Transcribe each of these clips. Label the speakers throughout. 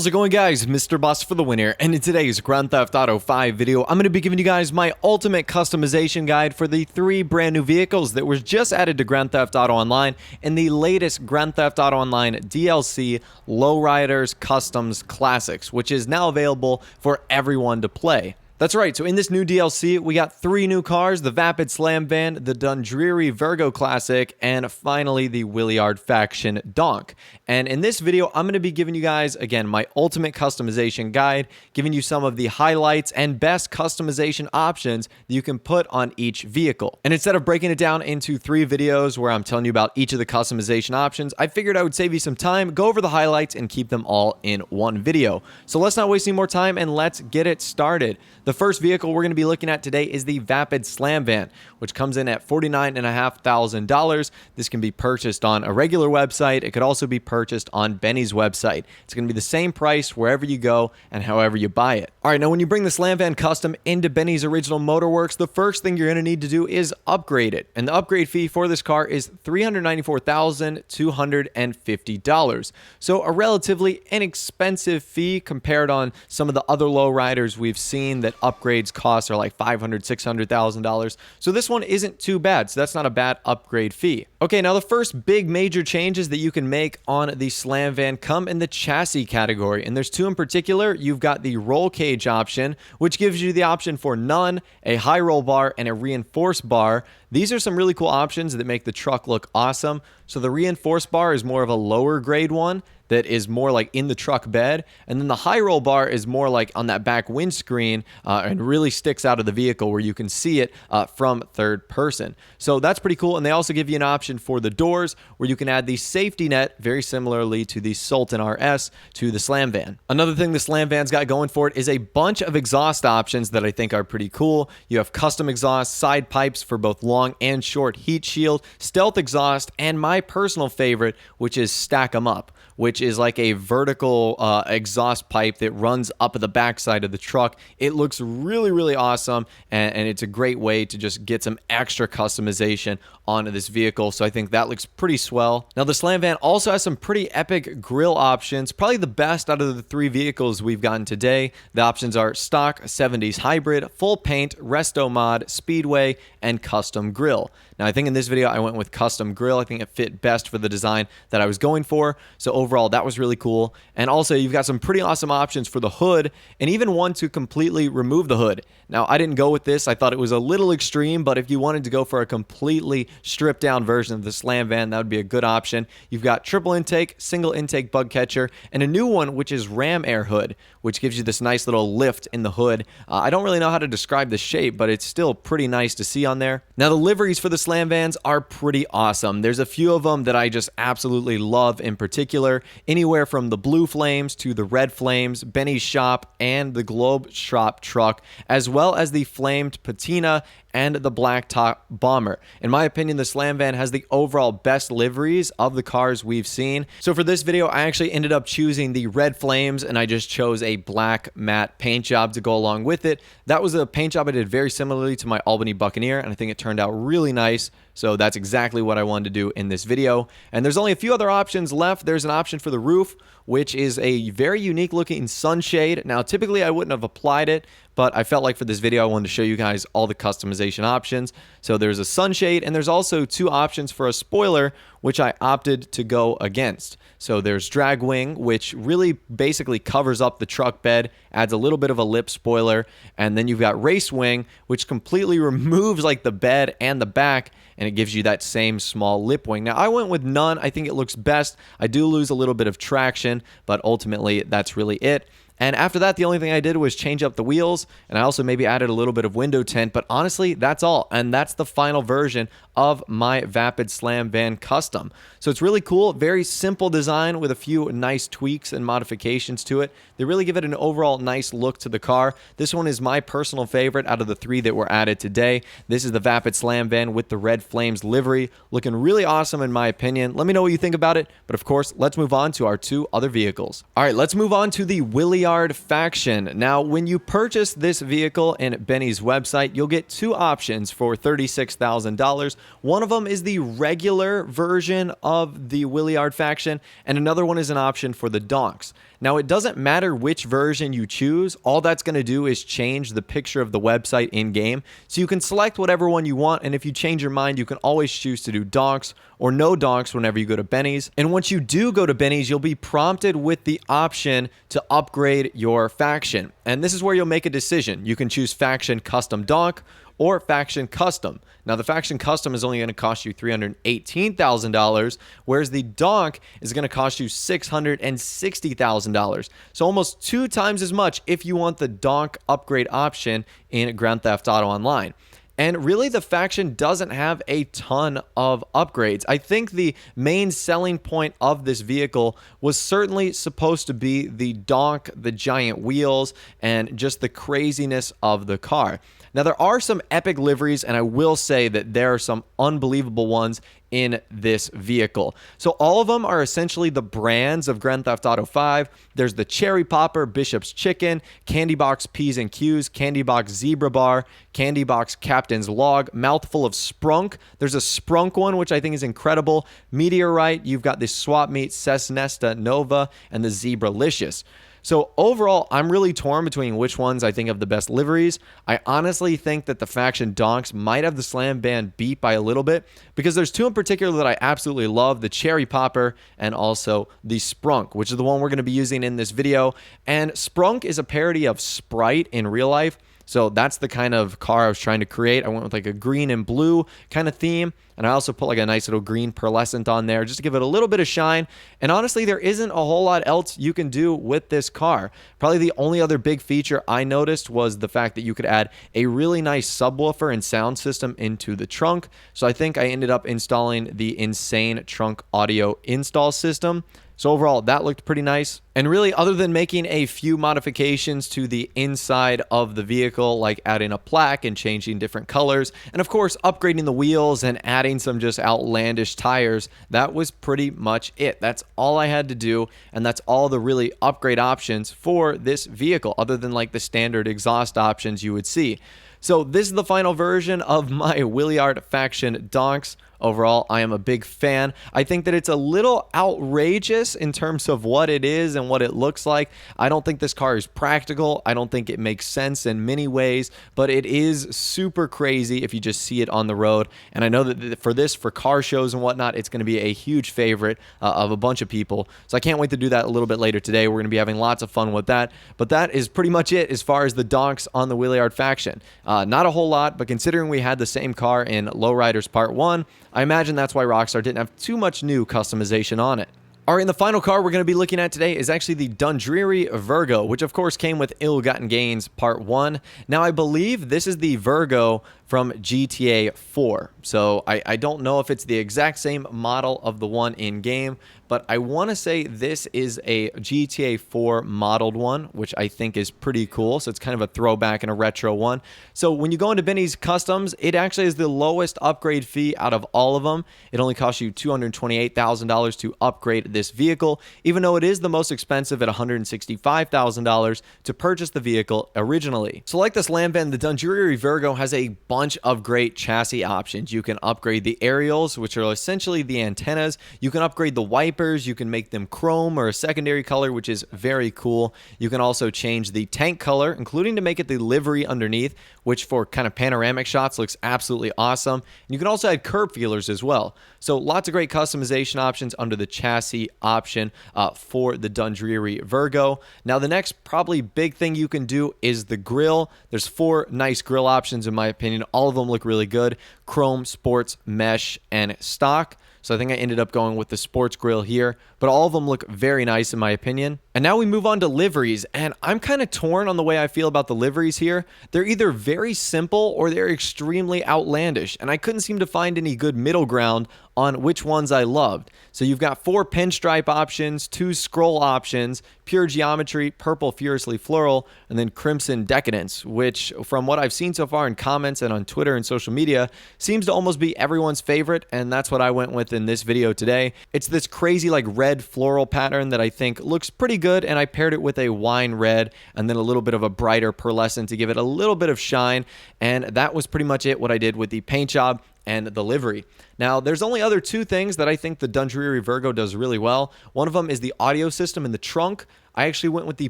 Speaker 1: How's it going, guys? Mr. Boss for the win here, and in today's Grand Theft Auto 5 video, I'm going to be giving you guys my ultimate customization guide for the 3 brand new vehicles that was just added to Grand Theft Auto Online in the latest Grand Theft Auto Online DLC Lowriders Customs Classics, which is now available for everyone to play. That's right, so in this new DLC, we got 3 new cars, the Vapid Slam van, the Dunreer Virgo Classic, and finally the Williard Faction Donk. And in this video, I'm going to be giving you guys, again, my ultimate customization guide, giving you some of the highlights and best customization options that you can put on each vehicle. And instead of breaking it down into 3 videos where I'm telling you about each of the customization options, I figured I would save you some time, go over the highlights, and keep them all in one video. So let's not waste any more time, and let's get it started. The first vehicle we're going to be looking at today is the Vapid Slam van, which comes in at $49,500. This can be purchased on a regular website. It could also be purchased on Benny's website. It's going to be the same price wherever you go and however you buy it. All right, now when you bring the Slam van custom into Benny's Original Motorworks, the first thing you're going to need to do is upgrade it. And the upgrade fee for this car is $394,250. So a relatively inexpensive fee compared on some of the other lowriders we've seen that upgrades costs are like $500,000, $600,000. So this one isn't too bad. So that's not a bad upgrade fee. Okay, now the first big major changes that you can make on the Slam van come in the chassis category. And there's 2 in particular. You've got the roll cage option, which gives you the option for none, a high roll bar, and a reinforced bar. These are some really cool options that make the truck look awesome. So the reinforced bar is more of a lower grade one that is more like in the truck bed, and then the high roll bar is more like on that back windscreen and really sticks out of the vehicle where you can see it from third person. So that's pretty cool. And they also give you an option for the doors where you can add the safety net very similarly to the Sultan RS to the Slam van. Another thing the Slam van's got going for it is a bunch of exhaust options that I think are pretty cool. You have custom exhaust, side pipes for both long and short heat shield, stealth exhaust, and my personal favorite, which is stack 'em up, which is like a vertical exhaust pipe that runs up the backside of the truck. It looks really, really awesome, and it's a great way to just get some extra customization onto this vehicle. So I think that looks pretty swell. Now the Slam van also has some pretty epic grille options, probably the best out of the 3 vehicles we've gotten today. The options are stock, 70s hybrid, full paint, resto mod, speedway, and custom grille. Now I think in this video I went with custom grille. I think it fit best for the design that I was going for. So overall that was really cool. And also you've got some pretty awesome options for the hood, and even one to completely remove the hood. Now I didn't go with this. I thought it was a little extreme, but if you wanted to go for a completely stripped down version of the Slam van, that would be a good option. You've got triple intake, single intake bug catcher, and a new one which is ram air hood, which gives you this nice little lift in the hood. I don't really know how to describe the shape, but it's still pretty nice to see on there. Now the liveries for the Slam vans are pretty awesome. There's a few of them that I just absolutely love in particular, anywhere from the blue flames to the red flames, Benny's shop, and the Globe shop truck, as well as the flamed patina and the blacktop bomber. In my opinion, the Slam van has the overall best liveries of the cars we've seen. So for this video, I actually ended up choosing the red flames, and I just chose a black matte paint job to go along with it. That was a paint job I did very similarly to my Albany Buccaneer, and I think it turned out really nice. So that's exactly what I wanted to do in this video. And there's only a few other options left. There's an option for the roof, which is a very unique looking sunshade. Now, typically I wouldn't have applied it, but I felt like for this video, I wanted to show you guys all the customization options. So there's a sunshade, and there's also 2 options for a spoiler, which I opted to go against. So there's drag wing, which really basically covers up the truck bed, adds a little bit of a lip spoiler, and then you've got race wing, which completely removes like the bed and the back, and it gives you that same small lip wing. Now I went with none. I think it looks best. I do lose a little bit of traction, but ultimately that's really it. And after that, the only thing I did was change up the wheels, and I also maybe added a little bit of window tint, but honestly, that's all. And that's the final version of my Vapid Slam van custom. So it's really cool, very simple design with a few nice tweaks and modifications to it. They really give it an overall nice look to the car. This one is my personal favorite out of the 3 that were added today. This is the Vapid Slam van with the red flames livery, looking really awesome in my opinion. Let me know what you think about it, but of course, let's move on to our 2 other vehicles. All right, let's move on to the Williard Faction. Now, when you purchase this vehicle in Benny's website, you'll get 2 options for $36,000. One of them is the regular version of the Williard Faction, and another one is an option for the Donks. Now, it doesn't matter which version you choose. All that's going to do is change the picture of the website in-game. So you can select whatever one you want, and if you change your mind, you can always choose to do donks or no donks whenever you go to Benny's. And once you do go to Benny's, you'll be prompted with the option to upgrade your faction. And this is where you'll make a decision. You can choose faction custom donk or faction custom. Now, the faction custom is only going to cost you $318,000, whereas the donk is going to cost you $660,000. So almost 2 times as much if you want the donk upgrade option in Grand Theft Auto Online. And really, the faction doesn't have a ton of upgrades. I think the main selling point of this vehicle was certainly supposed to be the donk, the giant wheels, and just the craziness of the car. Now, there are some epic liveries, and I will say that there are some unbelievable ones in this vehicle. So all of them are essentially the brands of Grand Theft Auto 5. There's the Cherry Popper, Bishop's Chicken, Candy Box P's and Q's, Candy Box Zebra Bar, Candy Box Captain's Log, Mouthful of Sprunk. There's a Sprunk one, which I think is incredible. Meteorite, you've got the Swap Meet Cessnesta Nova, and the Zebralicious. So overall, I'm really torn between which ones I think have the best liveries. I honestly think that the faction donks might have the Slamvan beat by a little bit, because there's 2 in particular that I absolutely love, the Cherry Popper and also the Sprunk, which is the one we're going to be using in this video. And Sprunk is a parody of Sprite in real life. So that's the kind of car I was trying to create. I went with like a green and blue kind of theme. And I also put like a nice little green pearlescent on there just to give it a little bit of shine. And honestly, there isn't a whole lot else you can do with this car. Probably the only other big feature I noticed was the fact that you could add a really nice subwoofer and sound system into the trunk. So I think I ended up installing the Insane Trunk Audio install system. So overall, that looked pretty nice. And really, other than making a few modifications to the inside of the vehicle, like adding a plaque and changing different colors, and of course, upgrading the wheels and adding some just outlandish tires, that was pretty much it. That's all I had to do, and that's all the really upgrade options for this vehicle, other than like the standard exhaust options you would see. So this is the final version of my Williard Faction donks. Overall, I am a big fan. I think that it's a little outrageous in terms of what it is and what it looks like. I don't think this car is practical. I don't think it makes sense in many ways, but it is super crazy if you just see it on the road. And I know that for car shows and whatnot, it's going to be a huge favorite of a bunch of people. So I can't wait to do that a little bit later today. We're going to be having lots of fun with that. But that is pretty much it as far as the donks on the Williard Faction. Not a whole lot, but considering we had the same car in Lowriders Part 1, I imagine that's why Rockstar didn't have too much new customization on it. All right, and the final car we're going to be looking at today is actually the Dunreer Virgo, which of course came with Ill-Gotten Gains Part 1. Now, I believe this is the Virgo from GTA 4. So I don't know if it's the exact same model of the one in game, but I want to say this is a GTA 4 modeled one, which I think is pretty cool. So it's kind of a throwback and a retro one. So when you go into Benny's Customs, it actually is the lowest upgrade fee out of all of them. It only costs you $228,000 to upgrade this vehicle, even though it is the most expensive at $165,000 to purchase the vehicle originally. So like the Slamvan, the Dunreer Virgo has a bunch of great chassis options. You can upgrade the aerials, which are essentially the antennas. You can upgrade the wipers. You can make them chrome or a secondary color, which is very cool. You can also change the tank color, including to make it the livery underneath, which for kind of panoramic shots looks absolutely awesome. And you can also add curb feelers as well. So lots of great customization options under the chassis option for the Dunreer Virgo. Now, the next probably big thing you can do is the grille. There's 4 nice grille options in my opinion. All of them look really good: chrome, sports, mesh, and stock. So I think I ended up going with the sports grille here, but all of them look very nice in my opinion. And now we move on to liveries, and I'm kind of torn on the way I feel about the liveries here. They're either very simple or they're extremely outlandish, and I couldn't seem to find any good middle ground on which ones I loved. So you've got 4 pinstripe options, 2 scroll options, pure geometry, purple furiously floral, and then crimson decadence, which from what I've seen so far in comments and on Twitter and social media seems to almost be everyone's favorite, and that's what I went with in this video today. It's this crazy like red floral pattern that I think looks pretty good, and I paired it with a wine red and then a little bit of a brighter pearlescent to give it a little bit of shine, and that was pretty much it what I did with the paint job and the livery. Now, there's only other 2 things that I think the Dunreer Virgo does really well. One of them is the audio system in the trunk. I actually went with the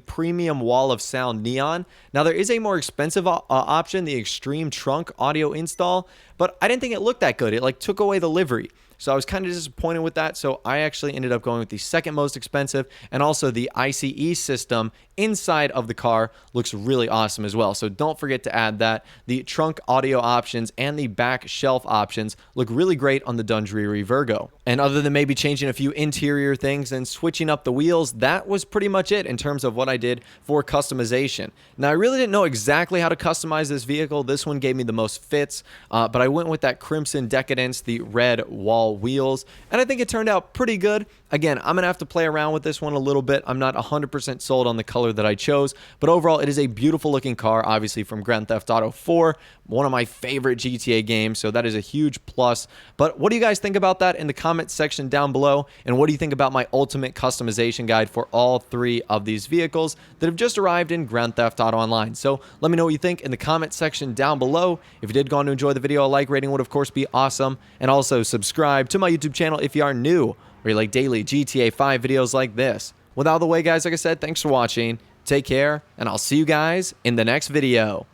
Speaker 1: premium wall of sound neon. Now, there is a more expensive option, the extreme trunk audio install, but I didn't think it looked that good. It like took away the livery. So I was kind of disappointed with that. So I actually ended up going with the second most expensive, and also the ICE system inside of the car looks really awesome as well. So don't forget to add that. The trunk audio options and the back shelf options look really great on the Dunreer Virgo. And other than maybe changing a few interior things and switching up the wheels, that was pretty much it in terms of what I did for customization. Now, I really didn't know exactly how to customize this vehicle. This one gave me the most fits, but I went with that Crimson Decadence, the red wall wheels, and I think it turned out pretty good. Again, I'm gonna have to play around with this one a little bit. I'm not 100% sold on the color that I chose, but overall it is a beautiful looking car, obviously from Grand Theft Auto 4, one of my favorite GTA games, so that is a huge plus. But what do you guys think about that in the comment section down below? And what do you think about my ultimate customization guide for all 3 of these vehicles that have just arrived in Grand Theft Auto Online? So let me know what you think in the comment section down below. If you did go on to enjoy the video, a like rating would of course be awesome, and also subscribe to my YouTube channel if you are new, where you like daily GTA 5 videos like this. With all the way, guys, like I said, thanks for watching, take care, and I'll see you guys in the next video.